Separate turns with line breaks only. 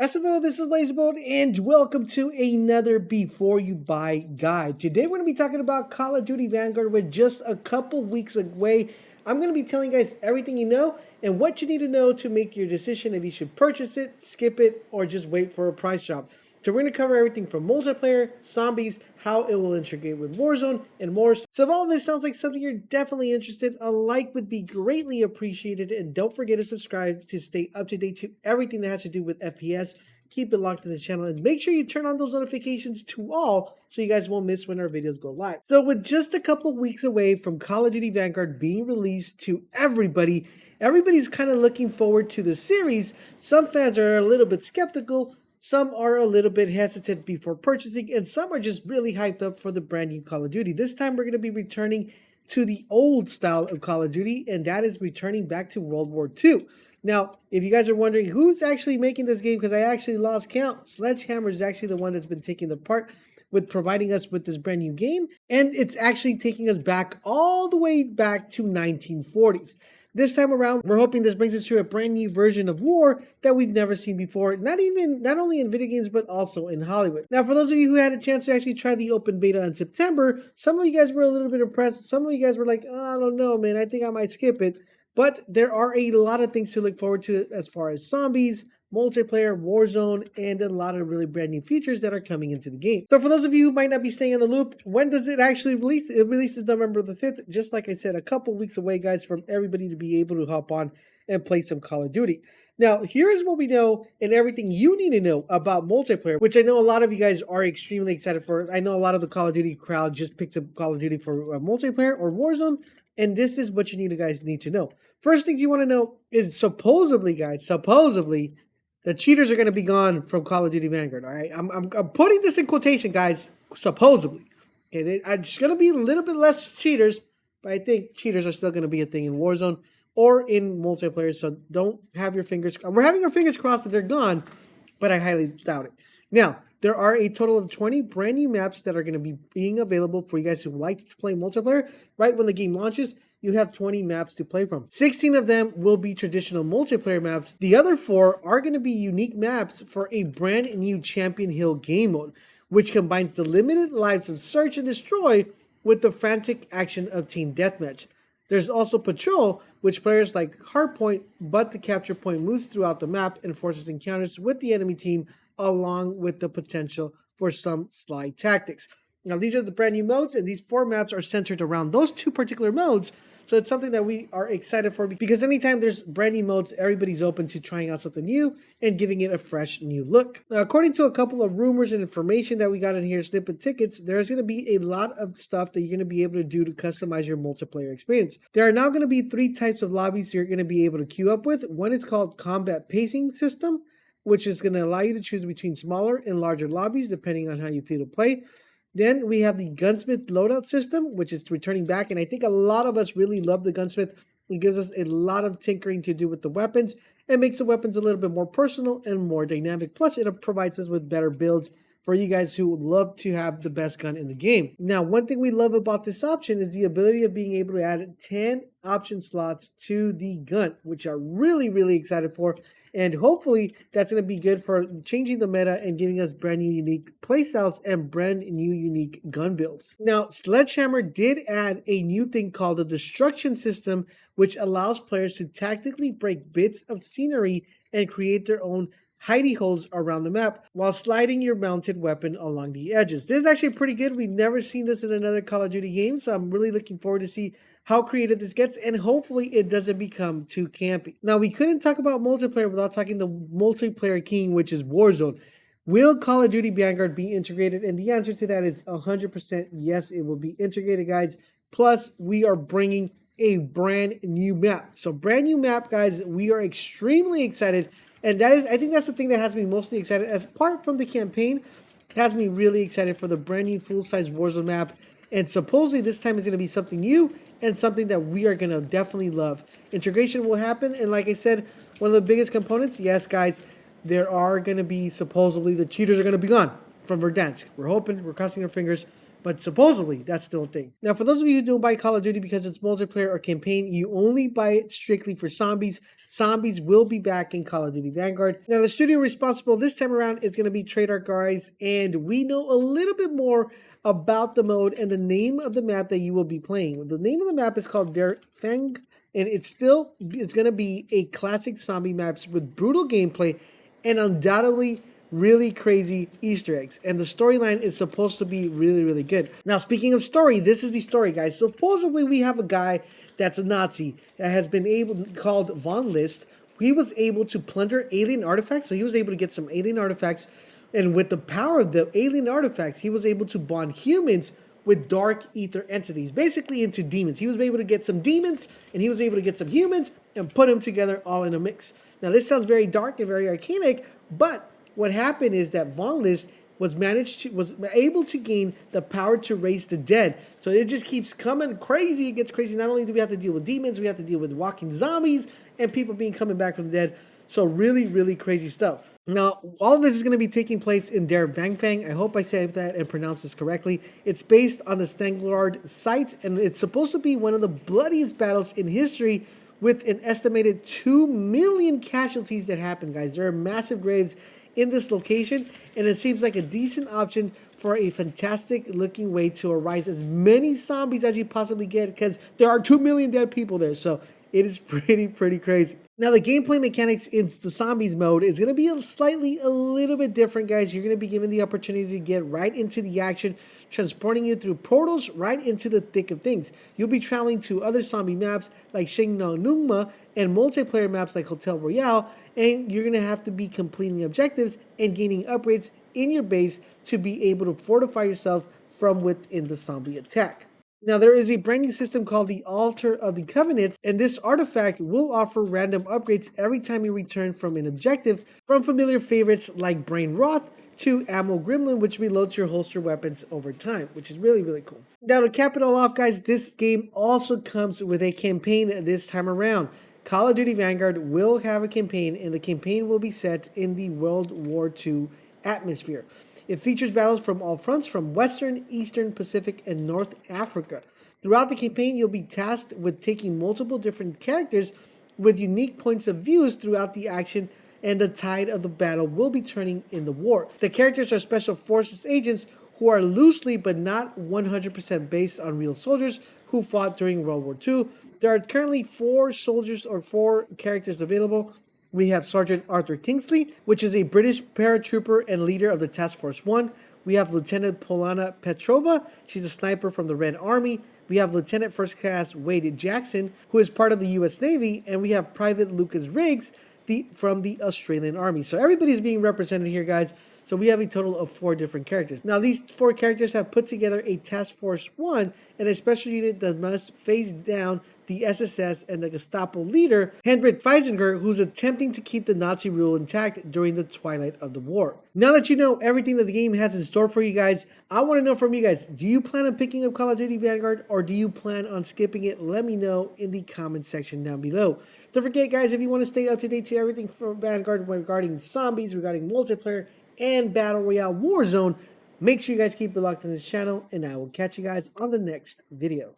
SFO, this is Lazyboat, and welcome to another Before You Buy guide. Today we're going to be talking about Call of Duty Vanguard with just a couple weeks away. I'm going to be telling you guys everything you know and what you need to know to make your decision if you should purchase it, skip it, or just wait for a price drop. So we're going to cover everything from multiplayer, zombies, how it will integrate with Warzone, and more. So if all this sounds like something you're definitely interested, a like would be greatly appreciated. And don't forget to subscribe to stay up to date to everything that has to do with FPS. Keep it locked to the channel and make sure you turn on those notifications to all so you guys won't miss when our videos go live. So with just a couple weeks away from Call of Duty Vanguard being released to everybody, everybody's kind of looking forward to the series. Some fans are a little bit skeptical, some are a little bit hesitant before purchasing, and some are just really hyped up for the brand new Call of Duty. This time we're going to be returning to the old style of Call of Duty, and that is returning back to World War II. Now, if you guys are wondering who's actually making this game, because I actually lost count, Sledgehammer is actually the one that's been taking the part with providing us with this brand new game, and it's actually taking us back all the way back to 1940s. This time around, we're hoping this brings us to a brand new version of war that we've never seen before, not only in video games, but also in Hollywood. Now, for those of you who had a chance to actually try the open beta in September, some of you guys were a little bit impressed. Some of you guys were like, oh, I don't know, man, I think I might skip it. But there are a lot of things to look forward to as far as zombies, multiplayer, Warzone, and a lot of really brand new features that are coming into the game. So for those of you who might not be staying in the loop, when does it actually release? It releases November the 5th, just like I said, a couple weeks away, guys, from everybody to be able to hop on and play some Call of Duty. Now, here's what we know and everything you need to know about multiplayer, which I know a lot of you guys are extremely excited for. I know a lot of the Call of Duty crowd just picks up Call of Duty for multiplayer or Warzone, and this is what you guys need to know. First things you want to know is supposedly, guys, the cheaters are going to be gone from Call of Duty Vanguard. All right, I'm putting this in quotation, guys. Supposedly, okay, it's going to be a little bit less cheaters, but I think cheaters are still going to be a thing in Warzone or in multiplayer. So don't have your fingers. We're having our fingers crossed that they're gone, but I highly doubt it. Now, there are a total of 20 brand new maps that are going to be being available for you guys who like to play multiplayer. Right when the game launches, you have 20 maps to play from. 16 of them will be traditional multiplayer maps. The other 4 are going to be unique maps for a brand new Champion Hill game mode, which combines the limited lives of Search and Destroy with the frantic action of Team Deathmatch. There's also Patrol, which players like Hardpoint, but the capture point moves throughout the map and forces encounters with the enemy team, along with the potential for some slide tactics. Now, these are the brand new modes, and these 4 maps are centered around those 2 particular modes. So it's something that we are excited for, because anytime there's brand new modes, everybody's open to trying out something new and giving it a fresh new look. Now, according to a couple of rumors and information that we got in here, snippet tickets, there's going to be a lot of stuff that you're going to be able to do to customize your multiplayer experience. There are now going to be 3 types of lobbies you're going to be able to queue up with. One is called Combat Pacing System, which is going to allow you to choose between smaller and larger lobbies depending on how you feel to play. Then we have the Gunsmith Loadout system, which is returning back, and I think a lot of us really love the Gunsmith. It gives us a lot of tinkering to do with the weapons and makes the weapons a little bit more personal and more dynamic. Plus, it provides us with better builds for you guys who love to have the best gun in the game. Now, one thing we love about this option is the ability of being able to add 10 option slots to the gun, which I'm really, really excited for. And hopefully that's going to be good for changing the meta and giving us brand new unique playstyles and brand new unique gun builds. Now, Sledgehammer did add a new thing called the destruction system, which allows players to tactically break bits of scenery and create their own hidey holes around the map while sliding your mounted weapon along the edges. This is actually pretty good. We've never seen this in another Call of Duty game, so I'm really looking forward to see how creative this gets, and hopefully it doesn't become too campy. Now, we couldn't talk about multiplayer without talking the multiplayer king, which is Warzone. Will Call of Duty Vanguard be integrated? And the answer to that is 100% yes, it will be integrated, guys. Plus, we are bringing a brand new map. So brand new map, guys, we are extremely excited. And I think that's the thing that has me mostly excited. As apart from the campaign, it has me really excited for the brand new full-size Warzone map. And supposedly this time is going to be something new and something that we are going to definitely love. Integration will happen. And like I said, one of the biggest components, yes, guys, there are going to be supposedly the cheaters are going to be gone from Verdansk. We're hoping, we're crossing our fingers. But supposedly, that's still a thing. Now, for those of you who don't buy Call of Duty because it's multiplayer or campaign, you only buy it strictly for zombies. Zombies will be back in Call of Duty Vanguard. Now, the studio responsible this time around is going to be Treyarch guys, and we know a little bit more about the mode and the name of the map that you will be playing. The name of the map is called Der Fang, and it's going to be a classic zombie maps with brutal gameplay and undoubtedly really crazy Easter eggs. And the storyline is supposed to be really, really good. Now, speaking of story, this is the story, guys. Supposedly, we have a guy that's a Nazi that has been called Von List. He was able to plunder alien artifacts. So he was able to get some alien artifacts. And with the power of the alien artifacts, he was able to bond humans with dark ether entities, basically into demons. He was able to get some demons, and he was able to get some humans and put them together all in a mix. Now, this sounds very dark and very arcanic, but what happened is that Von List was able to gain the power to raise the dead. So it just keeps coming crazy. It gets crazy. Not only do we have to deal with demons, we have to deal with walking zombies and people coming back from the dead. So really, really crazy stuff. Now, all of this is going to be taking place in Der Fang. I hope I said that and pronounced this correctly. It's based on the Vanguard site, and it's supposed to be one of the bloodiest battles in history, with an estimated 2 million casualties that happened, guys. There are massive graves in this location, and it seems like a decent option for a fantastic looking way to arise as many zombies as you possibly get, because there are 2 million dead people there. So it is pretty crazy. Now, the gameplay mechanics in the zombies mode is going to be a little bit different, guys. You're going to be given the opportunity to get right into the action, transporting you through portals right into the thick of things. You'll be traveling to other zombie maps like Nungma and multiplayer maps like Hotel Royale, and you're going to have to be completing objectives and gaining upgrades in your base to be able to fortify yourself from within the zombie attack. Now, there is a brand new system called the Altar of the Covenant, and this artifact will offer random upgrades every time you return from an objective, from familiar favorites like Brain Roth to Ammo Gremlin, which reloads your holster weapons over time, which is really cool. Now, to cap it all off, guys, this game also comes with a campaign this time around. Call of Duty Vanguard will have a campaign, and the campaign will be set in the World War II atmosphere. It features battles from all fronts, from Western, Eastern, Pacific, and North Africa. Throughout the campaign, you'll be tasked with taking multiple different characters with unique points of views throughout the action, and the tide of the battle will be turning in the war. The characters are special forces agents who are loosely but not 100% based on real soldiers who fought during World War II. There are currently 4 characters available. We have Sergeant Arthur Kingsley, which is a British paratrooper and leader of the Task Force 1. We have Lieutenant Polana Petrova. She's a sniper from the Red Army. We have Lieutenant First Class Wade Jackson, who is part of the U.S. Navy. And we have Private Lucas Riggs from the Australian Army. So everybody's being represented here, guys. So we have a total of 4 different characters. Now, these 4 characters have put together a Task Force 1, and a special unit that must face down the SSS and the Gestapo leader, Hendrik Feisinger, who's attempting to keep the Nazi rule intact during the twilight of the war. Now that you know everything that the game has in store for you guys, I want to know from you guys, do you plan on picking up Call of Duty Vanguard, or do you plan on skipping it? Let me know in the comment section down below. Don't forget, guys, if you want to stay up to date to everything from Vanguard regarding zombies, regarding multiplayer, and Battle Royale Warzone, make sure you guys keep it locked on this channel, and I will catch you guys on the next video.